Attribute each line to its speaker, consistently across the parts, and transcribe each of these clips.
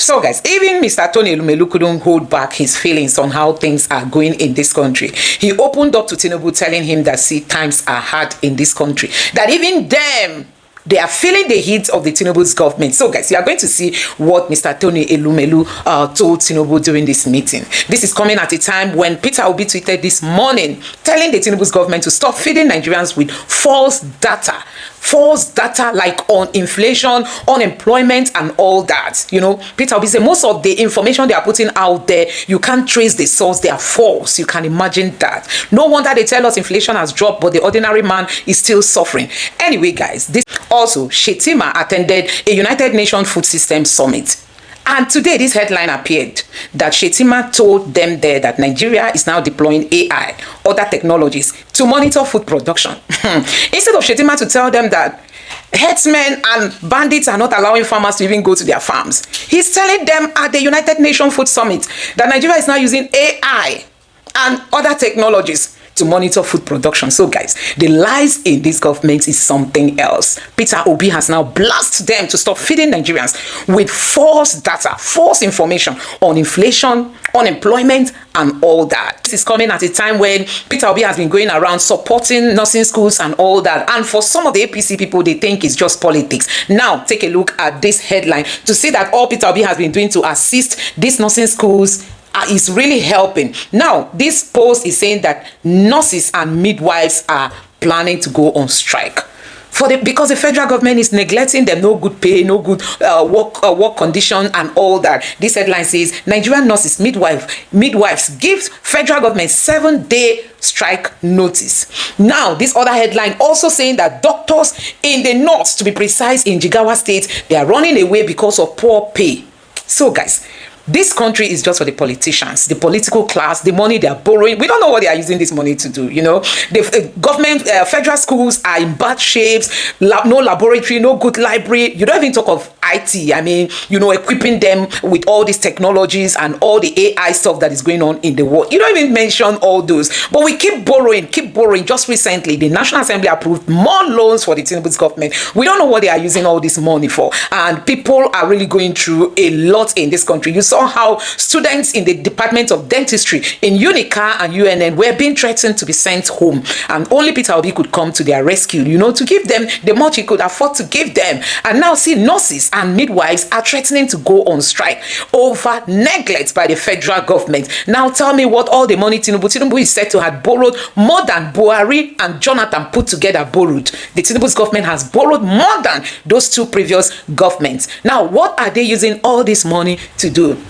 Speaker 1: So guys, even Mr. Tony Elumelu couldn't hold back his feelings on how things are going in this country. He opened up to Tinubu, telling him that times are hard in this country, that even them, they are feeling the heat of the Tinubu's government. So guys, you are going to see what Mr. Tony Elumelu told Tinubu during this meeting. This is coming at a time when Peter Obi tweeted this morning telling the Tinubu's government to stop feeding Nigerians with false data like on inflation, unemployment and all that. You know, Peter Obi said most of the information they are putting out there, you can't trace the source. They are false. You can imagine that. No wonder they tell us inflation has dropped, but the ordinary man is still suffering. Anyway guys, this also, Shetima attended a United Nations Food System Summit. And today, this headline appeared that Shetima told them there that Nigeria is now deploying AI, other technologies, to monitor food production. Instead of Shetima to tell them that herdsmen and bandits are not allowing farmers to even go to their farms, he's telling them at the United Nations Food Summit that Nigeria is now using AI and other technologies to monitor food production. So guys, the lies in this government is something else. Peter Obi has now blasted them to stop feeding Nigerians with false data, false information on inflation, unemployment and all that. This is coming at a time when Peter Obi has been going around supporting nursing schools and all that, and for some of the APC people, they think it's just politics. Now take a look at this headline to see that all Peter Obi has been doing to assist these nursing schools is really helping. Now, this post is saying that nurses and midwives are planning to go on strike because the federal government is neglecting them. No good pay, no good work condition and all that. This headline says Nigerian nurses, midwives give federal government 7-day strike notice. Now, this other headline also saying that doctors in the north, to be precise, in Jigawa State, they are running away because of poor pay. So guys, this country is just for the politicians, the political class, the money they are borrowing. We don't know what they are using this money to do, you know. The government, federal schools are in bad shapes, no laboratory, no good library. You don't even talk of IT. I mean, you know, equipping them with all these technologies and all the AI stuff that is going on in the world. You don't even mention all those. But we keep borrowing. Just recently, the National Assembly approved more loans for the Tinubu's government. We don't know what they are using all this money for. And people are really going through a lot in this country. You saw how students in the Department of Dentistry in Unica and UNN were being threatened to be sent home, and only Peter Obi could come to their rescue, you know, to give them the much he could afford to give them. And now see, nurses and midwives are threatening to go on strike over neglect by the federal government. Now tell me what all the money Tinubu is said to have borrowed, more than Buhari and Jonathan put together borrowed. The Tinubu's government has borrowed more than those two previous governments. Now, what are they using all this money to do?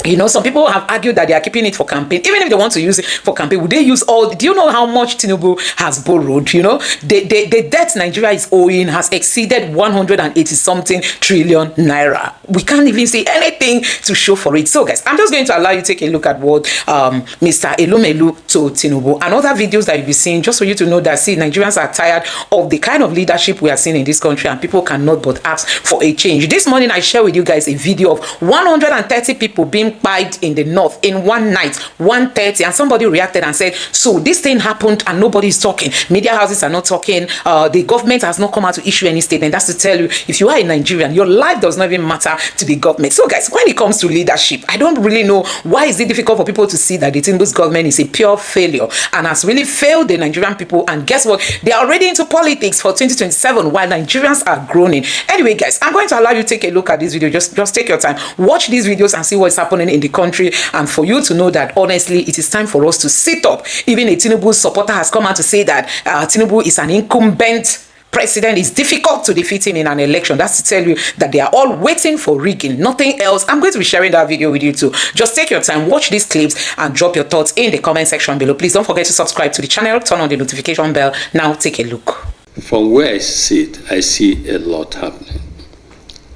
Speaker 1: You know, some people have argued that they are keeping it for campaign. Even if they want to use it for campaign, would they use all? Do you know how much Tinubu has borrowed? You know, the debt Nigeria is owing has exceeded 180-something trillion naira. We can't even see anything to show for it. So guys, I'm just going to allow you to take a look at what Mr. Elumelu told Tinubu and other videos that you'll be seeing, just for you to know that, see, Nigerians are tired of the kind of leadership we are seeing in this country, and people cannot but ask for a change. This morning, I share with you guys a video of 130 people being pied in the north in one night, 1:30, and somebody reacted and said, so this thing happened and nobody is talking. Media houses are not talking. The government has not come out to issue any statement. That's to tell you, if you are a Nigerian, your life does not even matter to the government. So guys, when it comes to leadership, I don't really know why is it difficult for people to see that the Tinubu's government is a pure failure and has really failed the Nigerian people. And guess what? They are already into politics for 2027 while Nigerians are groaning. Anyway guys, I'm going to allow you to take a look at this video. Just take your time, watch these videos and see what's happening in the country, and for you to know that honestly it is time for us to sit up. Even a Tinubu supporter has come out to say that Tinubu is an incumbent president. It's difficult to defeat him in an election. That's to tell you that they are all waiting for rigging, nothing else. I'm going to be sharing that video with you too. Just take your time, watch these clips and drop your thoughts in the comment section below. Please don't forget to subscribe to the channel, turn on the notification bell. Now take a look.
Speaker 2: From where I sit, I see a lot happening.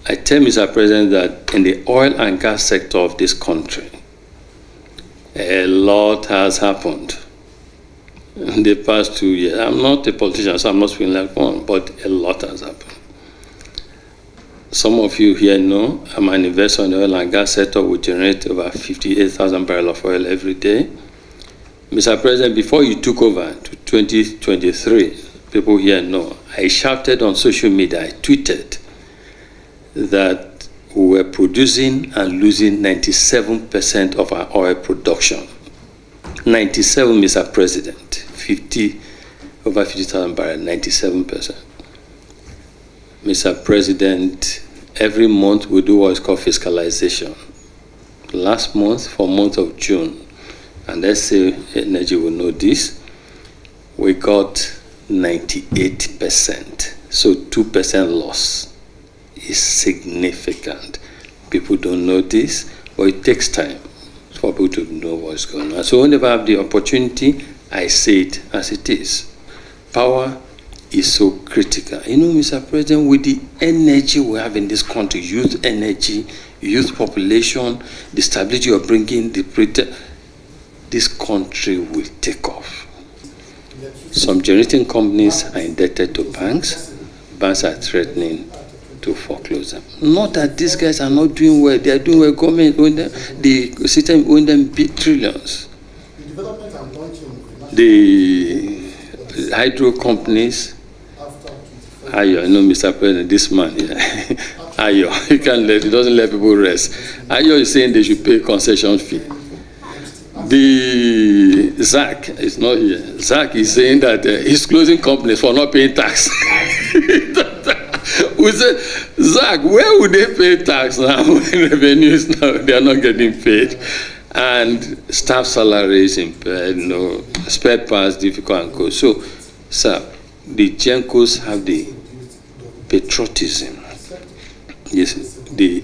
Speaker 2: I tell Mr. President that in the oil and gas sector of this country, a lot has happened in the past 2 years. I'm not a politician, so I'm not speaking like one, but a lot has happened. Some of you here know I'm an investor in the oil and gas sector. We generate over 58,000 barrels of oil every day. Mr. President, before you took over to 2023, people here know, I shouted on social media, I tweeted that we were producing and losing 97% of our oil production. 97, Mr. President. Over 50,000 barrels, 97%. Mr. President, every month we do what is called fiscalization. Last month, for month of June, and let's say Energy will know this, we got 98%. So 2% loss is significant. People don't know this, but it takes time for people to know what's going on. So whenever I have the opportunity, I say it as it is. Power is so critical. You know, Mr. President, with the energy we have in this country, youth energy, youth population, the stability you're bringing, this country will take off. Some generating companies are indebted to banks. Banks are threatening to foreclose them. Not that these guys are not doing well. They are doing well. Government own them. The system own them big trillions. The hydro companies, Ayo, I know Mr. President, this man, Ayo, he doesn't let people rest. Ayo is saying they should pay concession fee. The Zach is not here. Zach is saying that he's closing companies for not paying tax. We said, Zach, where would they pay tax now when revenues now they are not getting paid? And staff salaries impaired, spare parts difficult and co. So, sir, the Gencos have the patriotism, yes, the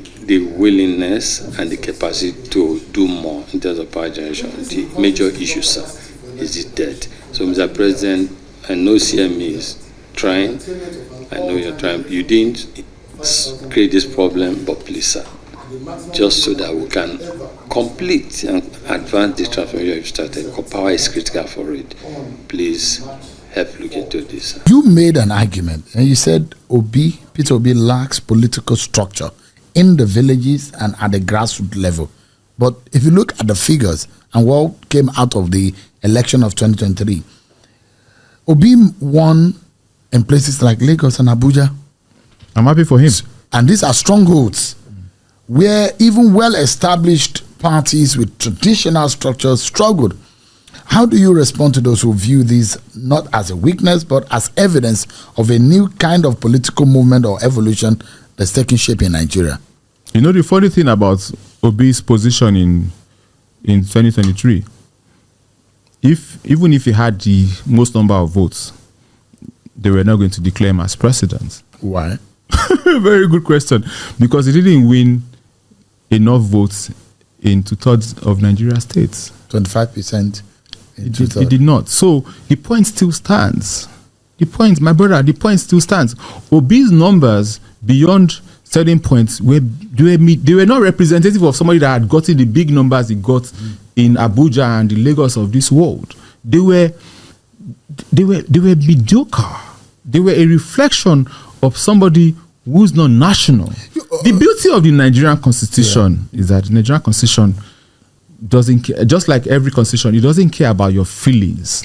Speaker 2: willingness and the capacity to do more in terms of power generation. The major issue, sir, is the debt. So, Mr. President, I know CME is trying. I know you're trying. You didn't create this problem, but please, sir, just so that we can complete and advance the transformation you've started, because power is critical for it. Please help look into this.
Speaker 3: You made an argument, and you said Peter Obi lacks political structure in the villages and at the grassroots level. But if you look at the figures and what came out of the election of 2023, Obi won in places like Lagos and Abuja.
Speaker 4: I'm happy for him.
Speaker 3: And these are strongholds where even well-established parties with traditional structures struggled. How do you respond to those who view these not as a weakness, but as evidence of a new kind of political movement or evolution that's taking shape in Nigeria?
Speaker 4: You know, the funny thing about Obi's position in 2023, even if he had the most number of votes, they were not going to declare him as president.
Speaker 3: Why?
Speaker 4: Very good question. Because he didn't win enough votes in 2/3 of Nigeria states.
Speaker 3: 25%.
Speaker 4: He did not. So the point still stands. The point still stands. Obi's numbers beyond certain points they were not representative of somebody that had gotten the big numbers he got in Abuja and the Lagos of this world. They were mediocre. They were a reflection of somebody who's not national. The beauty of the Nigerian Constitution is that the Nigerian Constitution doesn't care, just like every constitution, it doesn't care about your feelings.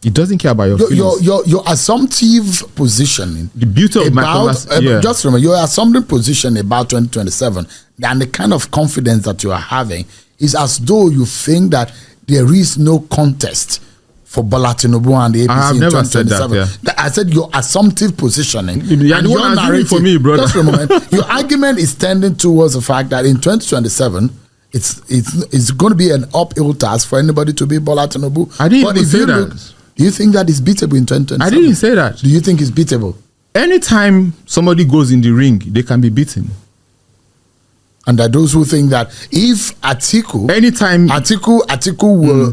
Speaker 4: It doesn't care about your feelings.
Speaker 3: Your assumptive positioning.
Speaker 4: The beauty of my conversation.
Speaker 3: Just remember, your assumptive position about 2027 and the kind of confidence that you are having is as though you think that there is no contest for Bola Tinubu and the APC
Speaker 4: I have
Speaker 3: in
Speaker 4: never said
Speaker 3: 2027.
Speaker 4: that.
Speaker 3: I said your assumptive positioning.
Speaker 4: And your narrative for me, brother.
Speaker 3: Just for a moment, your argument is tending towards the fact that in 2027, it's going to be an uphill task for anybody to beat Bola Tinubu.
Speaker 4: I didn't even say that.
Speaker 3: Do you think that is beatable in 2027?
Speaker 4: I didn't say that.
Speaker 3: Do you think it's beatable?
Speaker 4: Anytime somebody goes in the ring, they can be beaten.
Speaker 3: And there are those who think that if Atiku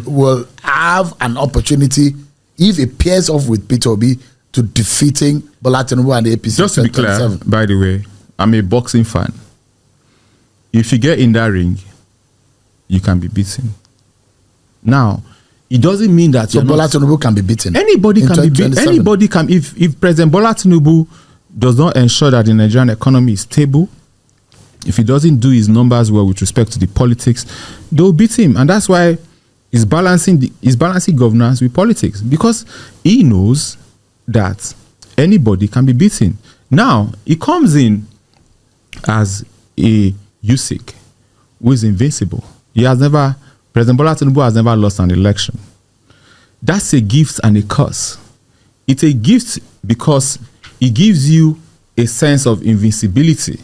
Speaker 3: will have an opportunity, if he pairs off with Peter Obi, to defeating Bola Tinubu and the APC.
Speaker 4: Just to be clear, by the way, I'm a boxing fan. If you get in that ring, you can be beaten. Now, it doesn't mean that
Speaker 3: Bola Tinubu can be beaten.
Speaker 4: Anybody can be beaten. Anybody can. If President Bola Tinubu does not ensure that the Nigerian economy is stable, if he doesn't do his numbers well with respect to the politics, they'll beat him. And that's why he's balancing governance with politics, because he knows that anybody can be beaten. Now, he comes in as a USIC who is invincible. President Bola Tinubu has never lost an election. That's a gift and a curse. It's a gift because it gives you a sense of invincibility.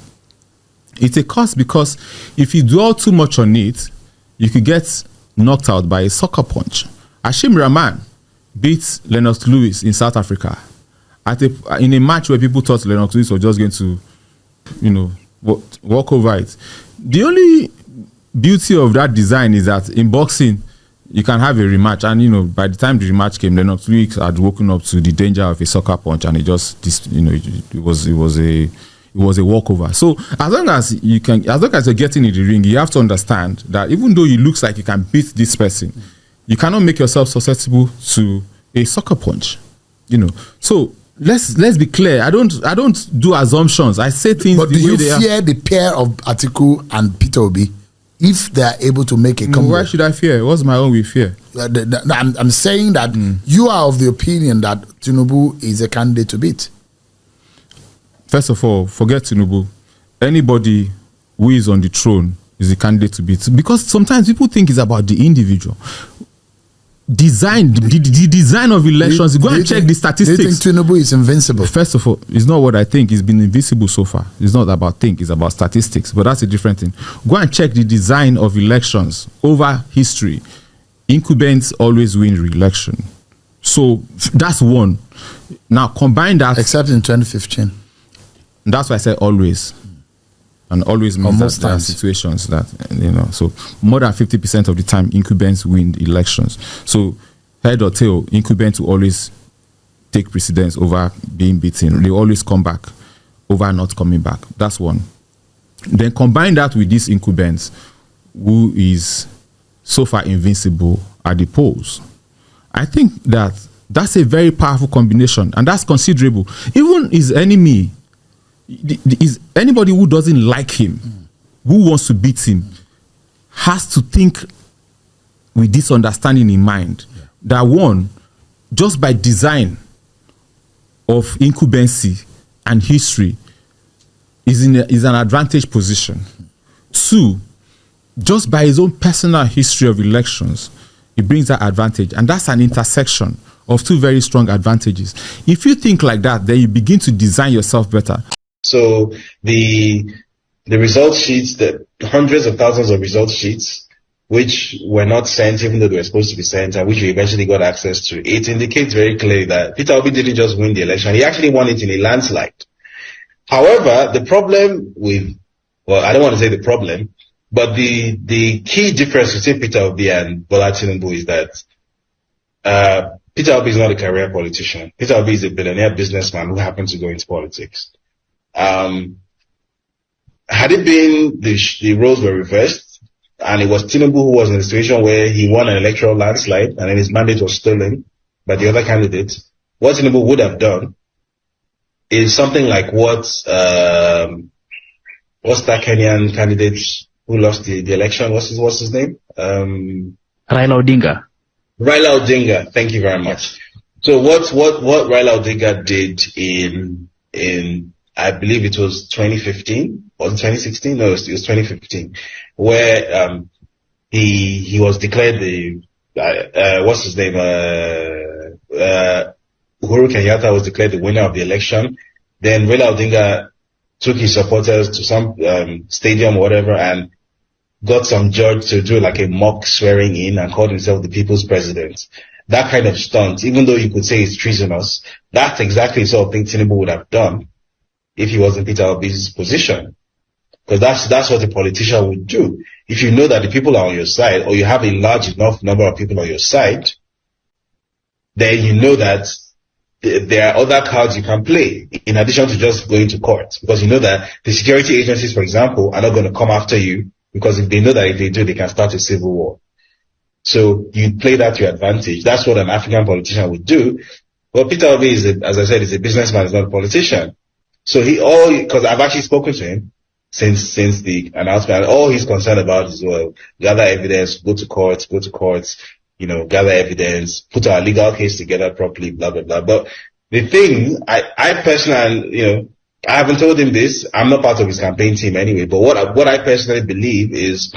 Speaker 4: It's a curse because if you dwell too much on it, you could get knocked out by a sucker punch. Hashim Rahman beat Lennox Lewis in South Africa in a match where people thought Lennox Lewis was just going to, walk over it. The only beauty of that design is that in boxing, you can have a rematch, and by the time the rematch came, Lennox Lewis had woken up to the danger of a sucker punch, and it was a walkover. So as long as you're getting in the ring, you have to understand that even though it looks like you can beat this person, you cannot make yourself susceptible to a sucker punch. So let's be clear. I don't do assumptions. I say things. But
Speaker 3: do you fear the pair of Atiku and Peter Obi if they are able to make a comeback?
Speaker 4: Why should I fear? What's my own with fear?
Speaker 3: I'm saying that you are of the opinion that Tinubu is a candidate to beat.
Speaker 4: First of all, forget Tinubu. Anybody who is on the throne is a candidate to beat. Because sometimes people think it's about the individual. The design of elections, go and check the statistics.
Speaker 3: Do you think Tinubu is invincible?
Speaker 4: First of all, it's not what I think. He's been invincible so far. It's not about think, it's about statistics. But that's a different thing. Go and check the design of elections over history. Incumbents always win re-election. So that's one. Now combine that.
Speaker 3: Except in 2015.
Speaker 4: That's why I said always. And always means that there are situations that, so more than 50% of the time, incumbents win elections. So head or tail, incumbents will always take precedence over being beaten. They always come back over not coming back. That's one. Then combine that with these incumbents who is so far invincible at the polls. I think that's a very powerful combination, and that's considerable. Even his enemy, is anybody who doesn't like him, who wants to beat him, has to think with this understanding in mind that one, just by design of incumbency and history, is an advantage position. Two, just by his own personal history of elections, it brings that advantage, and that's an intersection of two very strong advantages. If you think like that, then you begin to design yourself better.
Speaker 5: So the result sheets, the hundreds of thousands of result sheets, which were not sent even though they were supposed to be sent, and which we eventually got access to, it indicates very clearly that Peter Obi didn't just win the election, he actually won it in a landslide. However, the problem I don't want to say the problem, but the key difference between Peter Obi and Bola Tinubu is that Peter Obi is not a career politician. Peter Obi is a billionaire businessman who happens to go into politics. Had it been the roles were reversed, and it was Tinubu who was in a situation where he won an electoral landslide and then his mandate was stolen by the other candidate, what Tinubu would have done is something like what's that Kenyan candidate who lost the election? What's his name?
Speaker 6: Raila Odinga.
Speaker 5: Raila Odinga. Thank you very much. So what Raila Odinga did in I believe it was 2015 or 2016. No, it was 2015, where he was declared the what's his name? Uhuru Kenyatta was declared the winner of the election. Then Raila Odinga took his supporters to some stadium or whatever and got some judge to do like a mock swearing in and called himself the people's president. That kind of stunt, even though you could say it's treasonous, that's exactly the sort of thing Tinubu would have done if he was in Peter Obi's position. Because that's what a politician would do. If you know that the people are on your side, or you have a large enough number of people on your side, then you know that there are other cards you can play, in addition to just going to court. Because you know that the security agencies, for example, are not going to come after you, because if they know that if they do, they can start a civil war. So you play that to your advantage. That's what an African politician would do. But Peter Obi is, as I said, is a businessman, he's not a politician. So because I've actually spoken to him since the announcement, and all he's concerned about is, well, gather evidence, go to courts, gather evidence, put our legal case together properly, blah, blah, blah. But the thing, I personally, I haven't told him this. I'm not part of his campaign team anyway. But what I personally believe is,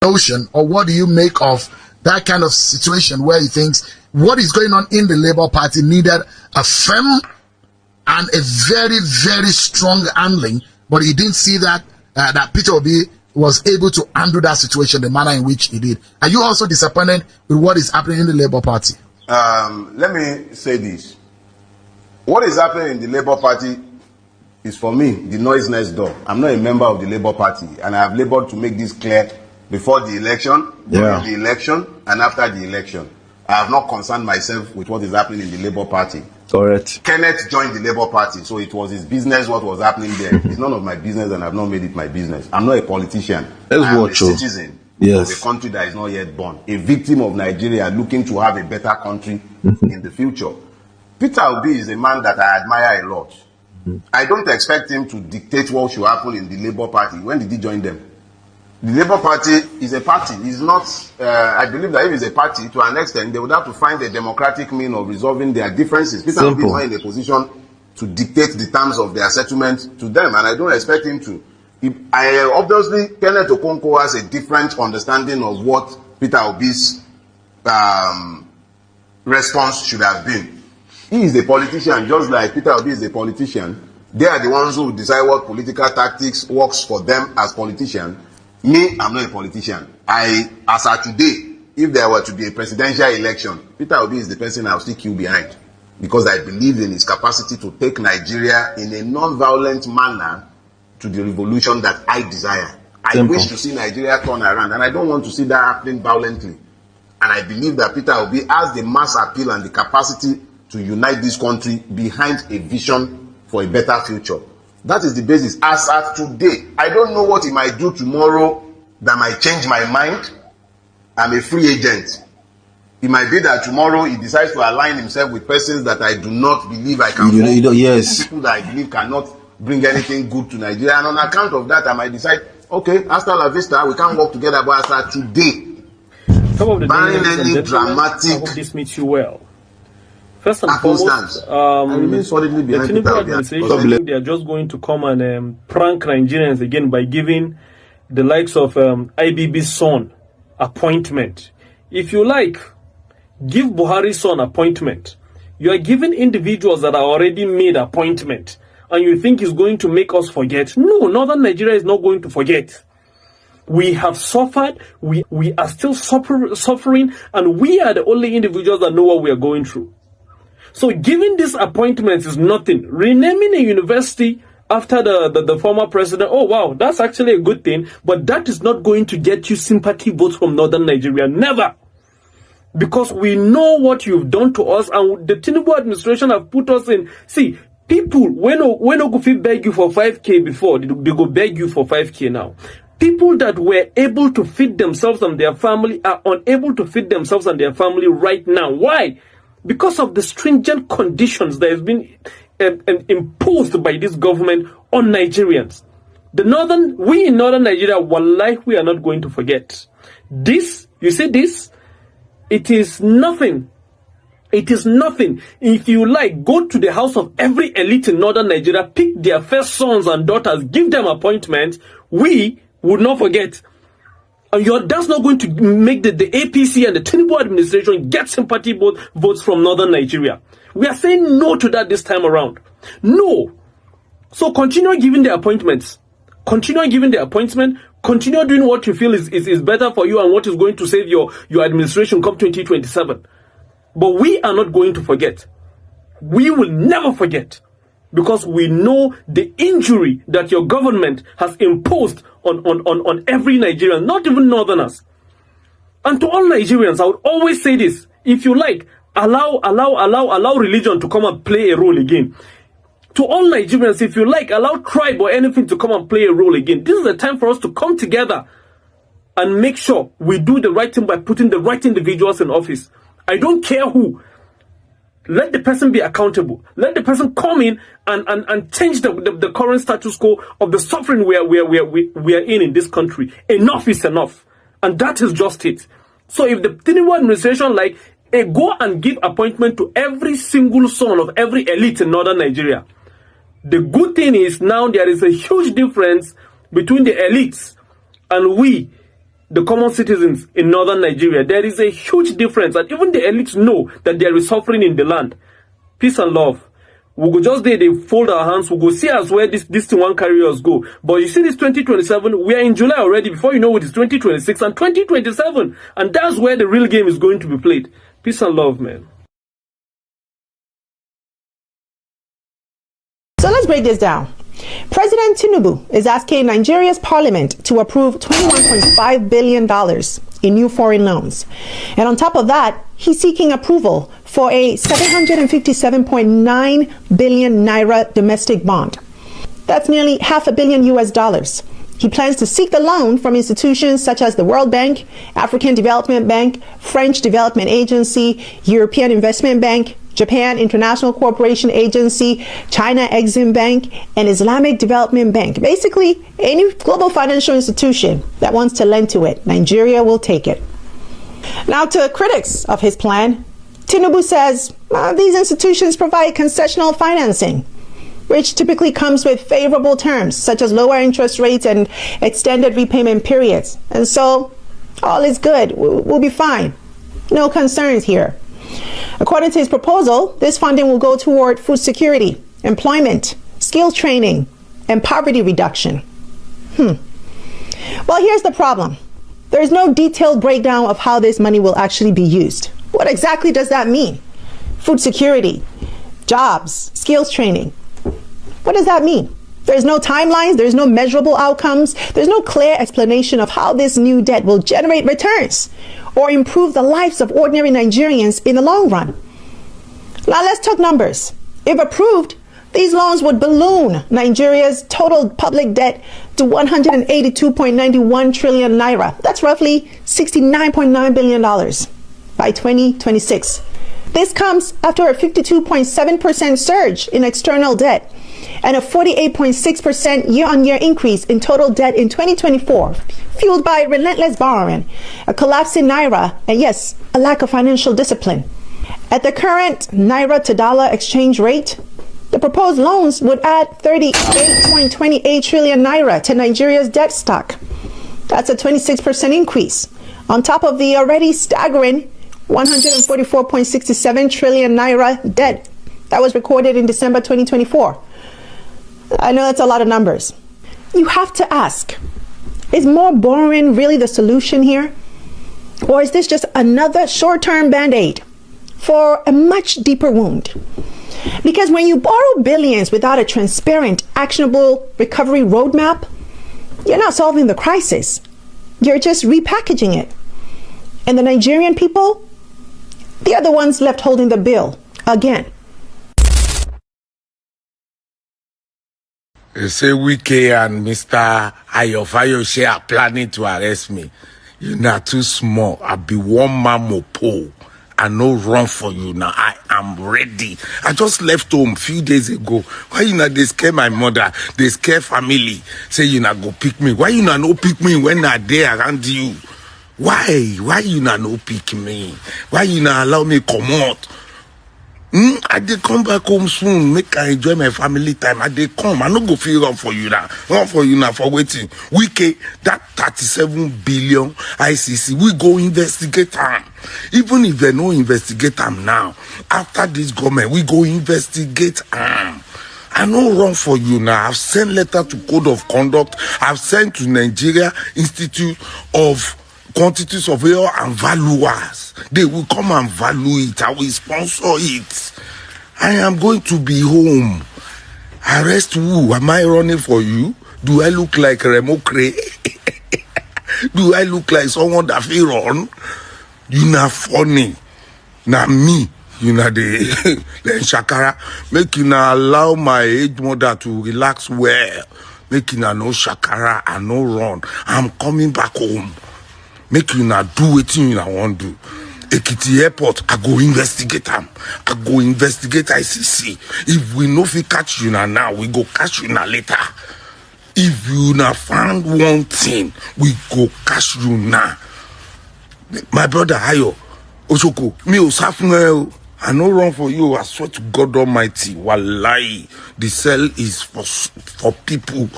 Speaker 3: notion, or what do you make of that kind of situation where he thinks what is going on in the Labour Party needed a firm and a very, very strong handling, but he didn't see that that Peter Obi was able to handle that situation the manner in which he did. Are you also disappointed with what is happening in the Labour Party?
Speaker 7: Let me say this. What is happening in the Labour Party is, for me, the noise next door. I'm not a member of the Labour Party, and I have labored to make this clear before the election, during the election, and after the election. I have not concerned myself with what is happening in the Labour Party.
Speaker 8: Correct.
Speaker 7: Kenneth joined the Labour Party, so it was his business what was happening there. It's none of my business, and I've not made it my business. I'm not a politician. I'm a citizen of a country that is not yet born. A victim of Nigeria looking to have a better country in the future. Peter Obi is a man that I admire a lot. I don't expect him to dictate what should happen in the Labour Party. When did he join them? The Labour Party is a party. It's not, I believe that if it's a party, to an extent, they would have to find a democratic means of resolving their differences. Peter Obi is not in a position to dictate the terms of their settlement to them, and I don't expect him to. Obviously, Kenneth Okonkwo has a different understanding of what Peter Obi's response should have been. He is a politician, just like Peter Obi is a politician. They are the ones who decide what political tactics works for them as politicians. Me, I'm not a politician. As of today, if there were to be a presidential election, Peter Obi is the person I'll still queue behind, because I believe in his capacity to take Nigeria in a non-violent manner to the revolution that I desire. I wish to see Nigeria turn around, and I don't want to see that happening violently. And I believe that Peter Obi has the mass appeal and the capacity to unite this country behind a vision for a better future. That is the basis. As at today, I don't know what he might do tomorrow that might change my mind. I'm a free agent. It might be that tomorrow he decides to align himself with persons that I do not believe I can vote.
Speaker 8: Yes.
Speaker 7: People that I believe cannot bring anything good to Nigeria. And on account of that, I might decide, okay, hasta la vista, we can't work together. But as at today, barring any dramatic,
Speaker 9: I hope this meets you well. First and foremost,
Speaker 7: I remain solidly behind
Speaker 9: the Tinubu administration, they are just going to come and prank Nigerians again by giving the likes of IBB's son appointment. If you like, give Buhari's son appointment. You are giving individuals that are already made appointment, and you think it's going to make us forget. No, Northern Nigeria is not going to forget. We have suffered, we are still suffering, and we are the only individuals that know what we are going through. So giving these appointments is nothing. Renaming a university after the former president, oh wow, that's actually a good thing, but that is not going to get you sympathy votes from Northern Nigeria. Never. Because we know what you've done to us, and the Tinubu administration have put us in. See, people, when Ogufi beg you for 5K before, they go beg you for 5K now. People that were able to feed themselves and their family are unable to feed themselves and their family right now. Why? Because of the stringent conditions that has been imposed by this government on Nigerians. We in Northern Nigeria, wallahi, we are not going to forget. This, you see this? It is nothing. It is nothing. If you like, go to the house of every elite in Northern Nigeria, pick their first sons and daughters, give them appointments. We would not forget. And that's not going to make the APC and the Tinubu administration get sympathy votes from Northern Nigeria. We are saying no to that this time around. No. So continue giving the appointments. Continue giving the appointment. Continue doing what you feel is better for you and what is going to save your administration come 2027. But we are not going to forget. We will never forget. Because we know the injury that your government has imposed on every Nigerian, not even Northerners. And to all Nigerians, I would always say this: if you like, allow religion to come and play a role again. To all Nigerians, if you like, allow tribe or anything to come and play a role again. This is the time for us to come together and make sure we do the right thing by putting the right individuals in office. I don't care who. Let the person be accountable. Let the person come in and change the current status quo of the suffering we are in this country. Enough is enough. And that is just it. So if the Tinubu administration go and give appointment to every single son of every elite in Northern Nigeria, The good thing is now there is a huge difference between the elites and we, the common citizens in northern Nigeria. There is a huge difference, and even the elites know that there is suffering in the land. Peace and love. We go just there, they fold our hands, we go see us where this thing won't carry us go. But you see this 2027, we are in July already. Before you know it, it's 2026 and 2027. And that's where the real game is going to be played. Peace and love, man.
Speaker 8: So let's break this down. President Tinubu is asking Nigeria's parliament to approve $21.5 billion in new foreign loans. And on top of that, he's seeking approval for a 757.9 billion naira domestic bond. That's nearly $500 million US. He plans to seek the loan from institutions such as the World Bank, African Development Bank, French Development Agency, European Investment Bank, Japan International Cooperation Agency, China Exim Bank, and Islamic Development Bank. Basically, any global financial institution that wants to lend to it, Nigeria will take it. Now, to critics of his plan, Tinubu says these institutions provide concessional financing, which typically comes with favorable terms, such as lower interest rates and extended repayment periods. And so, all is good. We'll be fine. No concerns here. According to his proposal, this funding will go toward food security, employment, skill training, and poverty reduction. Well, here's the problem. There is no detailed breakdown of how this money will actually be used. What exactly does that mean? Food security, jobs, skills training. What does that mean? There's no timelines, there's no measurable outcomes, there's no clear explanation of how this new debt will generate returns or improve the lives of ordinary Nigerians in the long run. Now let's talk numbers. If approved, these loans would balloon Nigeria's total public debt to 182.91 trillion naira. That's roughly $69.9 billion by 2026. This comes after a 52.7% surge in external debt and a 48.6% year-on-year increase in total debt in 2024, fueled by relentless borrowing, a collapsing naira, and yes, a lack of financial discipline. At the current naira to dollar exchange rate, the proposed loans would add 38.28 trillion naira to Nigeria's debt stock. That's a 26% increase, on top of the already staggering 144.67 trillion naira debt that was recorded in December 2024. I know that's a lot of numbers. You have to ask, is more borrowing really the solution here? Or is this just another short-term band-aid for a much deeper wound? Because when you borrow billions without a transparent, actionable recovery roadmap, you're not solving the crisis. You're just repackaging it. And the Nigerian people, they are the ones left holding the bill again.
Speaker 10: They say Wike and Mr. Ayofayoshe are planning to arrest me. You're not too small. I'll be one man mopo. I no run for you now. I am ready. I just left home a few days ago. Why you not they scare my mother? They scare family. Say you not go pick me. Why you not no pick me when I there around you? Why? Why you not no pick me? Why you not allow me come out? I dey come back home soon. Make I enjoy my family time. I dey come. I no go feel run for you now. Run for you now for waiting. Wike, that 37 billion ICC, we go investigate them. Even if they no investigate them now, after this government, we go investigate them. I no run for you now. I've sent letter to Code of Conduct. I've sent to Nigeria Institute of Quantity Surveyor and Valuers. They will come and value it. I will sponsor it. I am going to be home. Arrest who? Am I running for you? Do I look like Remo Cray? Do I look like someone that feel run? You not funny. Now me, you know the shakara. Make you not allow my age mother to relax well. Make you not no shakara and no run. I'm coming back home. Make you not do what you want to do. Ekiti Airport, I go investigate them. I go investigate ICC. If we know if we catch you now, we go catch you now later. If you not found one thing, we go catch you now. My brother Ayo, Osoko, me Osafun, I no run for you. I swear to God Almighty. Wallahi, the cell is for people.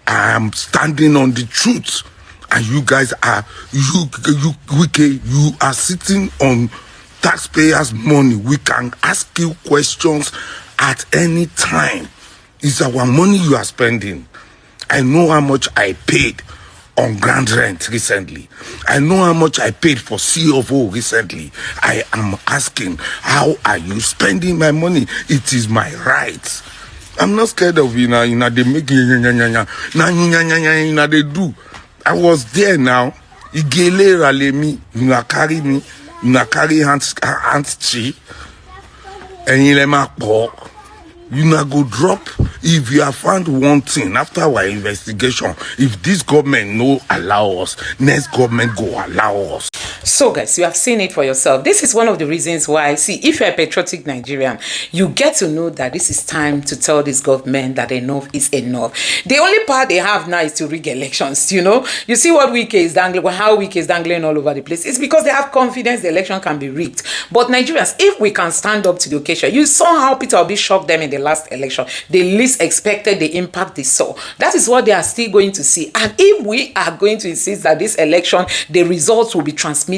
Speaker 10: I am standing on the truth, and you guys are you are sitting on taxpayers' money. We can ask you questions at any time. It's our money you are spending. I know how much I paid on ground rent recently. I know how much I paid for CFO recently. I am asking, how are you spending my money? It is my right. I'm not scared of you now. They make they do. I was there now. Igele rale me, carry me, carry hands tree, and you let me walk. You not go drop if you have found one thing after our investigation. If this government no allow us, next government go allow us.
Speaker 1: So guys, you have seen it for yourself. This is one of the reasons why, see, if you're a patriotic Nigerian, you get to know that this is time to tell this government that enough is enough. The only part they have now is to rig elections, you know. You see what Wike is dangling, how Wike is dangling all over the place. It's because they have confidence the election can be rigged. But Nigerians, if we can stand up to the occasion, you saw how Peter Obi shocked them in the last election. They least expected the impact they saw. That is what they are still going to see. And if we are going to insist that this election, the results will be transmitted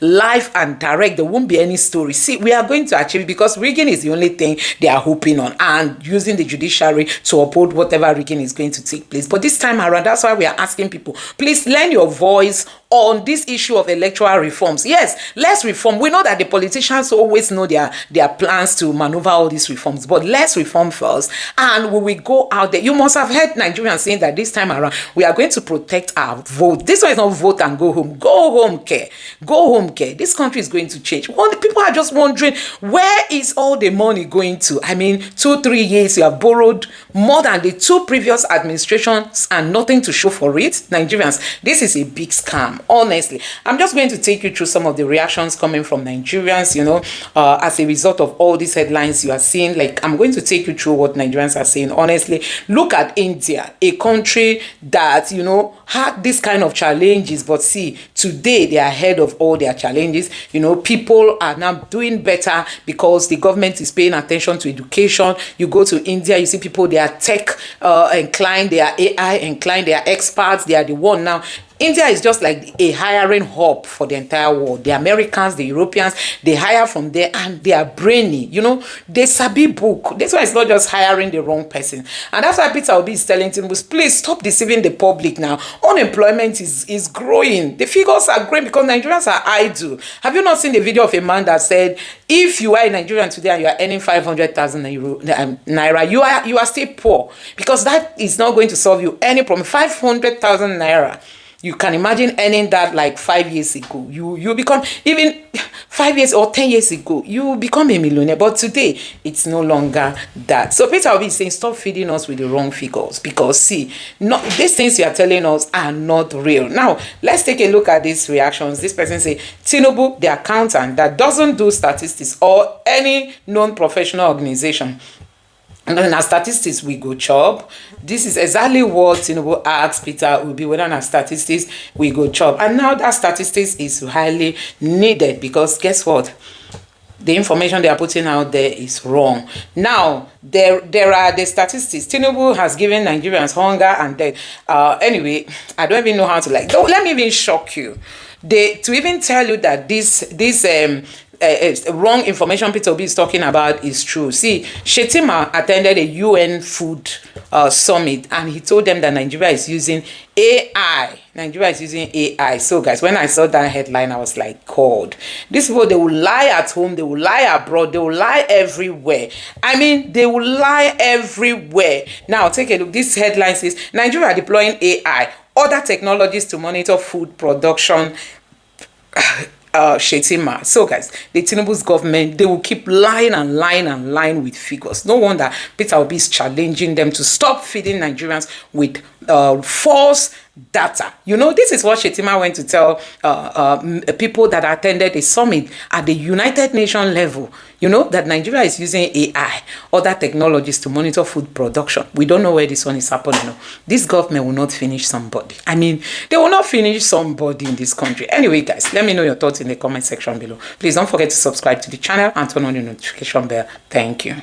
Speaker 1: live and direct, there won't be any story. See, we are going to achieve it because rigging is the only thing they are hoping on, and using the judiciary to uphold whatever rigging is going to take place. But this time around, that's why we are asking people, please lend your voice on this issue of electoral reforms. Yes, let's reform. We know that the politicians always know their plans to maneuver all these reforms, but let's reform first, and when we go out there, you must have heard Nigerians saying that this time around we are going to protect our vote. This one is not vote and go home. Go home care. Go home care. This country is going to change. Well, the people are just wondering, where is all the money going to? I mean, 2-3 years you have borrowed more than the 2 previous administrations and nothing to show for it. Nigerians, this is a big scam. Honestly, I'm just going to take you through some of the reactions coming from Nigerians, you know, as a result of all these headlines you are seeing. Like, I'm going to take you through what Nigerians are saying. Honestly, look at India, a country that, you know, had this kind of challenges, but see, today they are ahead of all their challenges. You know, people are now doing better because the government is paying attention to education. You go to India, you see people, they are tech inclined, they are AI inclined, they are experts, they are the one now. India is just like a hiring hub for the entire world. The Americans, the Europeans, they hire from there, and they are brainy. You know, they sabi book. That's why it's not just hiring the wrong person. And that's why Peter Obi is telling Tinubu, please stop deceiving the public now. Unemployment is growing. The figures are growing because Nigerians are idle. Have you not seen the video of a man that said, if you are a Nigerian today and you are earning 500,000 naira, you are still poor, because that is not going to solve you any problem. 500,000 naira. You can imagine earning that like 5 years ago. You become, even 5 years or 10 years ago, you become a millionaire. But today, it's no longer that. So Peter Obi is saying, stop feeding us with the wrong figures. Because see, these things you are telling us are not real. Now, let's take a look at these reactions. This person say, Tinubu, the accountant that doesn't do statistics or any non-professional organization, and then our statistics we go chop. This is exactly what Tinubu asked Peter Obi, whether our statistics we go chop. And now that statistics is highly needed, because guess what? The information they are putting out there is wrong. Now, there are the statistics. Tinubu has given Nigerians hunger and death. Anyway, I don't even know how to let me even shock you. To even tell you that this wrong information Peter Obi is talking about is true. See, Shetima attended a UN food summit, and he told them that Nigeria is using AI. Nigeria is using AI. So guys, when I saw that headline, I was like, God, these people, they will lie at home, they will lie abroad, they will lie everywhere. I mean, they will lie everywhere. Now, take a look. This headline says, Nigeria deploying AI, other technologies to monitor food production. Shetima. So guys, the Tinubu's government, they will keep lying and lying and lying with figures. No wonder Peter Obi is challenging them to stop feeding Nigerians with false data. You know, this is what Shetima went to tell people that attended a summit at the United Nations level, you know, that Nigeria is using AI, other technologies to monitor food production. We don't know where this one is happening. No. This government will not finish somebody. I mean, they will not finish somebody in this country. Anyway, guys, let me know your thoughts in the comment section below. Please don't forget to subscribe to the channel and turn on the notification bell. Thank you.